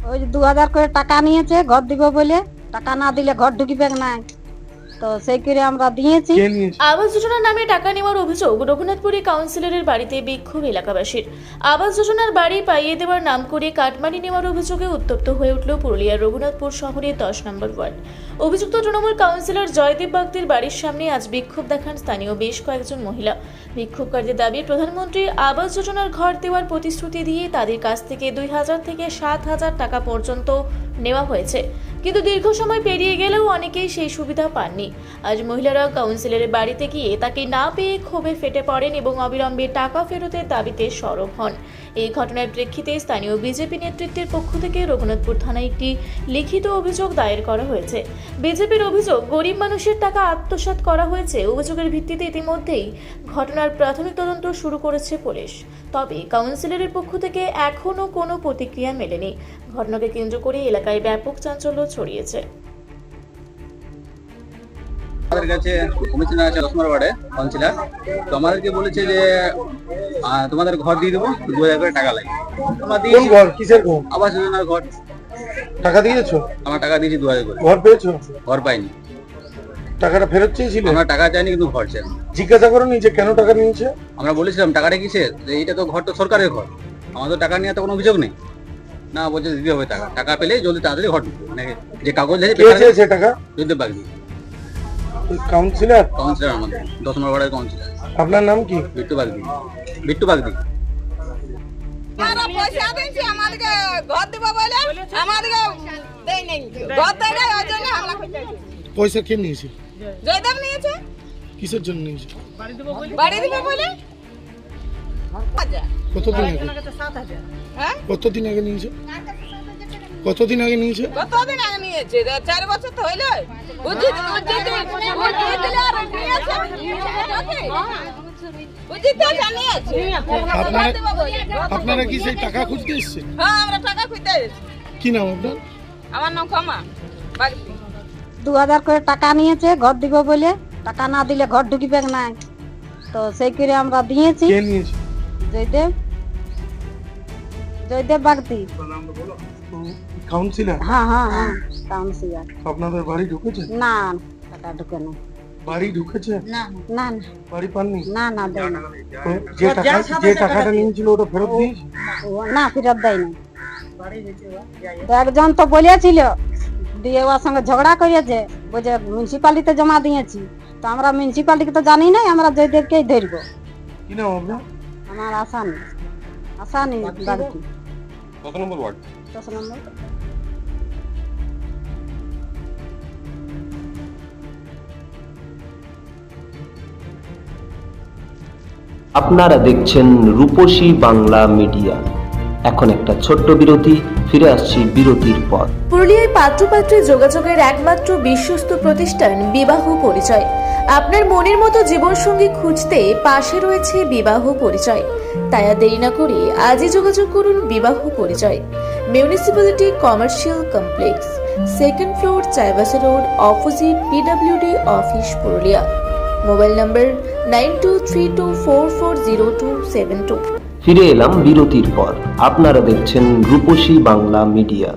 ওই যে 2000 করে টাকা নিয়েছে ঘর দিব বলে, টাকা না দিলে ঘর ঢুকিবে না, তো সেই করে আমরা দিয়েছি। কে নিয়েছে? আবাস যোজনার নামে টাকা নেওয়ার অভিযোগ রঘুনাথপুরে কাউন্সিলরের বাড়িতে বিক্ষোভ এলাকাবাসীর। আবাস যোজনার বাড়ি পাইয়ে দেওয়ার নাম করে কাটমানি নেওয়ার অভিযোগে উত্তপ্ত হয়ে উঠল পুরুলিয়ার রঘুনাথপুর শহরের 10 নম্বর ওয়ার্ড। অভিযুক্ত তৃণমূল কাউন্সিলর জয়দীপ বাগদির বাড়ির সামনে আজ বিক্ষোভ দেখান স্থানীয় বেশ কয়েকজন মহিলা। বিক্ষোভকারীদের দাবি, প্রধানমন্ত্রী আবাস যোজনার ঘর দেওয়ার প্রতিশ্রুতি দিয়ে তাদের কাছ থেকে 2000 থেকে 7000 টাকা পর্যন্ত নেওয়া হয়েছে, কিন্তু দীর্ঘ সময় পেরিয়ে গেলেও অনেকেই সেই সুবিধা পাননি। আজ মহিলারা কাউন্সিলরের বাড়িতে গিয়ে তাকে না পেয়ে ক্ষোভে ফেটে পড়েন এবং অবিলম্বে টাকা ফেরতের দাবিতে সরব হন। এই ঘটনার প্রেক্ষিতে স্থানীয় বিজেপি নেতৃত্বের পক্ষ থেকে রঘুনাথপুর থানায় একটি লিখিত অভিযোগ দায়ের করা হয়েছে। বিজেপির অভিযোগ, গরিব মানুষের টাকা আত্মসাৎ করা হয়েছে। অভিযোগের ভিত্তিতে ইতিমধ্যেই ঘটনার প্রাথমিক তদন্ত শুরু করেছে পুলিশ। তবে কাউন্সিলরের পক্ষ থেকে এখনও কোনো প্রতিক্রিয়া মেলেনি। ঘটনাকে কেন্দ্র করে এলাকায় ব্যাপক চাঞ্চল্য ছড়িয়েছে। আমাদের কাছে কমিশনার আছে 10 নম্বর ওয়ার্ডে কাউন্সিলর, তো আমাদেরকে বলেছে যে তোমাদের ঘর দিয়ে দেবো, 2000 করে টাকা লাগে। আমরা কোন দিয়েছি। ঘর? কিসের ঘর? আবাস যোজনার ঘর। টাকা দিয়েছো? আমরা টাকা দিয়েছি 2000 করে। ঘর পেয়েছো? ঘর পাইনি। টাকাটা ফেরত চেয়েছিলে? আমরা টাকা চাইনি, কিন্তু ঘর চাই। জিজ্ঞাসা করোনি যে কেন টাকা নিয়েছে? আমরা বলেছিলাম টাকাটা কিসের, যে এইটা তো ঘর তো সরকারের ঘর, আমাদের টাকা নিয়ে তো কোনো অভিযোগ নেই। না, বলছে দিতে হবে টাকা, টাকা পেলে জলদি তাড়াতাড়ি ঘর ঢুকবে। মানে যে কাগজ আছে কে চেয়েছে টাকা? জলদি বাগদি কাউন্সিলর? কাউন্সিলর আমাদের 10 নম্বর ওয়ার্ডের কাউন্সিলর। আপনার নাম কি? বিট্টু বাগদি। বিট্টু বাগদি। পয়সা দিয়েছি আমাদেরকে ঘর দিব বলে, আমাদেরকে দেই নাই, ঘর দেয় নাই, ওই জন্য হামলা করতে আসছে। পয়সা কে নিয়েছে? জয়দেব নিয়েছে। কিসের জন্য নিয়েছে? বাড়ি দিবে বলে। কতদিন আগে? হ্যাঁ, কতদিন আগে নিয়েছে? কতদিন আগে নিয়েছে? কতদিন আগে নিয়েছে? 4 বছর তো হইলো। বুঝি দিলে আর নিয়েছে। বুঝি তো জানিয়েছে। আপনারা কি সেই টাকা খুঁজতে এসেছেন? হ্যাঁ, আমরা টাকা খুঁজতে এসেছি। কি নাম আপনার? আমার নাম ক্ষমা বাগদি। 2000 করে টাকা নিয়েছে ঘর দিব বলে, টাকা না দিলে ঘর ঢুকিবে না, তো সেই করে আমরা দিয়েছি। কে নিয়েছে? জয়দেব জয়দেব বাগদি। কাউন্সিলর? হ্যাঁ হ্যাঁ হ্যাঁ, কাউন্সিলর। আপনাদের বাড়ি ঢুকেছে? না, টাকা ঢুকে না। বাড়ি ঢুকেছে? না না বাড়ি পাননি? না না, দেয় না। তো যে টাকাটা নিয়েছিল ওটা ফেরত দিয়েছে? না, ফেরত দেয় না। তো একজন তো বলেছিল, দিয়ে ওর সঙ্গে ঝগড়া করেছে, বলছে মিউনিসিপালিটিতে জমা দিয়েছি। তো আমরা মিউনিসিপালিটিকে তো জানি নাই, আমরা জয়দেবকেই ধরবো। কি নাম আপনার? আমার আশা নেই বাড়িতে। 10 নম্বর ওয়ার্ড। 10 নম্বর। আপনারা দেখছেন রূপসী বাংলা মিডিয়া। এখন একটা ছোট্ট বিরতি, ফিরে আসছি বিরতির পর। পুরুলিয়ায় পাত্রপাত্রী যোগাযোগের একমাত্র বিশ্বস্ত প্রতিষ্ঠান বিবাহ পরিচয়। আপনার মনের মতো জীবনসঙ্গী খুঁজতে পাশে রয়েছে বিবাহ পরিচয়। তাই আর দেরি না করে আজই যোগাযোগ করুন বিবাহ পরিচয়। Municipality commercial complex, 2nd floor, Chaibasa road, opposite PWD office, Purulia. Mobile নম্বর 9232440272। ফিরে এলাম বিরতির পর। আপনারা দেখছেন রূপসী বাংলা মিডিয়া।